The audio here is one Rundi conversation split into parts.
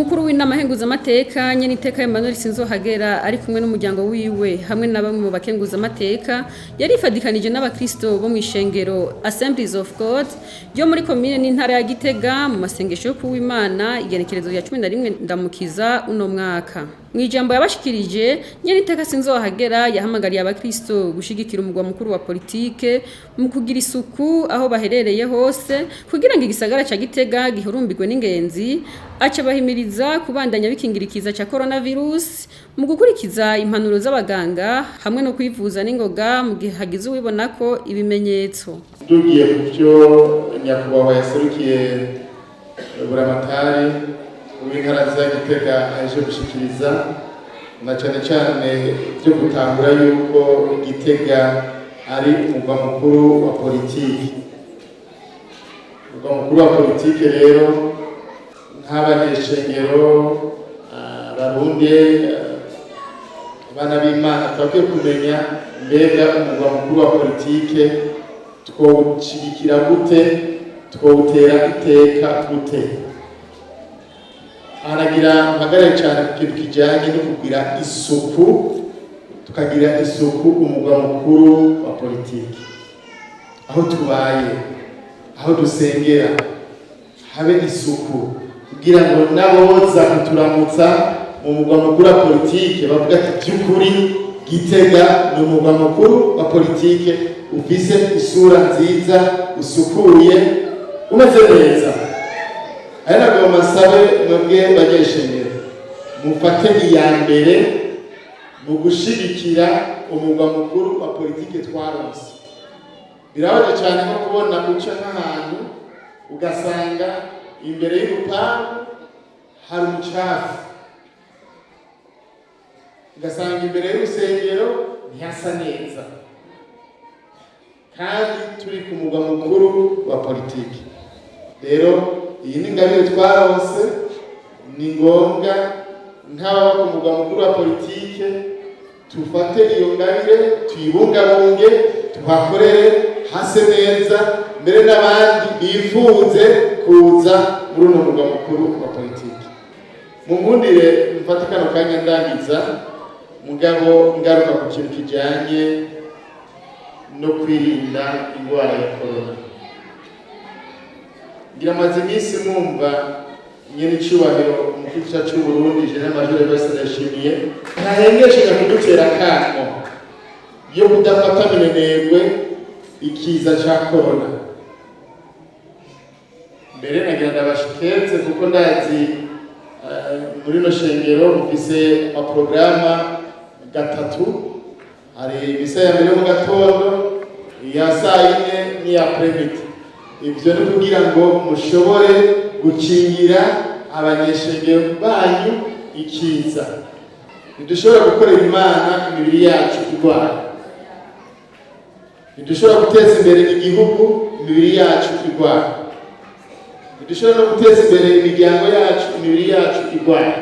umukuru w'inama nkenguzamateka nyeniteka Emmanuel Sinzohagera ari kumwe n'umuryango wiwe hamwe na bamwe mu bakenguzamateka yarifadikanije n'abakristo bo mw'ishengero Assemblies of God ryo muri commune n'intara ya Gitega mu masengesho yo kuw'Imana igenekerezo ya 11 ndamukiza uno mwaka. Mwijambo yabashikirije nyeniteka Sinzohagera yahamagariye abakristo gushigikira umugwa mukuru wa politike mu kugira isuku aho baherereye hose kugira ngo igisagara ca Gitega gihurumbirwe n'ingenzi aca bahimiriza kubandanya bikingirikiza ca coronavirus mu gukurikiza impanuro z'abaganga hamwe no kwivuza n'ingoga mu gihe hagize ubibona ko ibimenyetso. Tugiye kuvyo nyakubahwa yaserukiye buramatari w'intara za Gitega aje gushikiriza na cyane byo gutangura yuko Gitega ari umugwa mukuru wa politiki. Umugwa mukuru wa politiki rero nk'abanyeshengero abarundi abana b'Imana twakwiye kumenya mbega umugwa mukuru wa politike twowushigikira gute, twowutera iteka gute. Aragira mpagare cyane ku kintu kijyanye no kugira isuku, tukagira isuku umugwa mukuru wa politiki, aho tubaye, aho dusengera habe isuku kugira ngo naboza kuturamutsa mu mugwa mukuru wa politiki bavuga ati by'ukuri Gitega ni umugwa mukuru wa politiki ufise isura nziza usukuye umeze neza. Aya nabwo masabe mwebwe banyeshengero mufate iya mbere mu gushigikira umugwa mukuru wa politiki twaronse. Birabaje cyane nko kubona uca nk'ahantu ugasanga imbere y'urupangu hari umucafu, ugasanga imbere y'urusengero ntihasa neza, kandi turi ku mugwa mukuru wa politiki. Rero iyi ni ingabire twaronse, ni ngombwa nk'ababa ku mugwa mukuru wa politike tufate iyo ngabire tuyibungabunge, tuhakorere hase neza, mbere n'abandi bifuze kuza muri uno mugwa mukuru wa politiki. Mungundire mfate kano kanya ndangiza mugabo ngaruka ku kintu kijyanye no kwirinda indwara ya corona. Ngira maze iminsi mwumva nyene icubahiro umukuru c'u Burundi General Major Evariste Ndayishimiye ntahengesheje kudutera kamo yo kudafata minenegwe ikiza ca corona. Mbere nagira ndabashiketse kuko ndazi muri no shengero mufise amaprograma gatatu, hari imisa ya mbere mu gatondo, iya saa yine n'iya premiti. Ibyo ni kugira ngo mushobore gukingira abanyeshengero banyu ikiza. Ntidushobora gukorera Imana imibiri yacu irwara, ntidushobora guteza imbere igihugu imibiri yacu irwara, ntidushobora no guteza imbere imiryango yacu imibiri yacu irwara.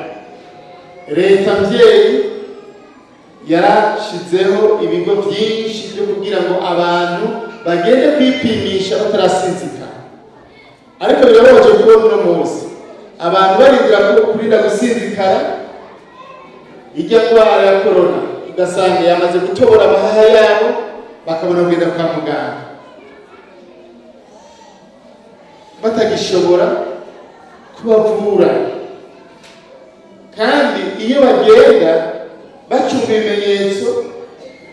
Leta mvyeyi yarashizeho ibigo byinshi byo kugira ngo abantu bagende kwipimisha batarasinzika, ariko birababaje kubona uno munsi abantu barindira kurinda gusinzikara ijya ndwara ya corona ugasanga yamaze gutobora amahaha yabo bakabona kugenda kwa muganga batagishobora kubavura. Kandi iyo bagenda bacunga ibimenyetso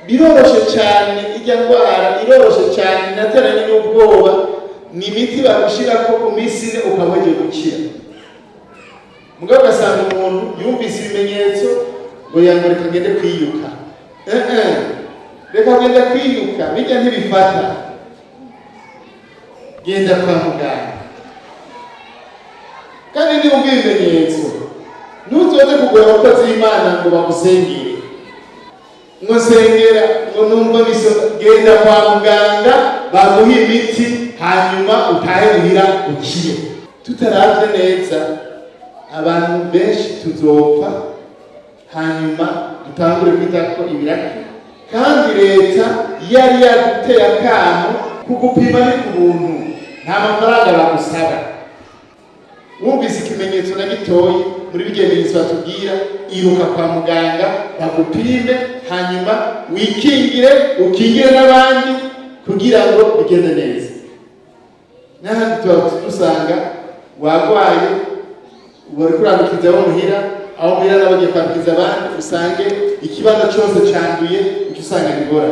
biroroshe cyane, ijya ndwara iroroshe cyane, nateranye n'ubwoba, ni imiti bagushira ko ku minsi ine ukabaje gukira. Mugabo ugasanga umuntu yumvise ibimenyetso ngo yangoreka ngende kwiyuka. Reka ngende kwiyuka bijya ntibifata, genda kwa muganga. Kandi niwumva ibimenyetso ntuzoze kugura abakozi b'Imana ngo bagusengere, ngo nsengera ngo numva bisoza, genda kwa muganga baguha imiti hanyuma utahe muhira ukire. Tutaravye neza abantu benshi tuzopfa, hanyuma dutangure kwita ko ibiraki. Kandi leta yari yaduteye akamo kugupima ni ku buntu, nta mafaranga bagusaba. Wumvise ikimenyetso na gitoyi muri bigenewe batubwira iruka kwa muganga bakupime hanyuma wikingire ukingire n'abandi kugira ngo bigende neza. N'ahandi tuba dusanga wagwaye wari kurandukiza abo muhira aho muhira n'abagiye kwandukiza abandi usange ikibazo cyose cyanduye icyo usanga bigora.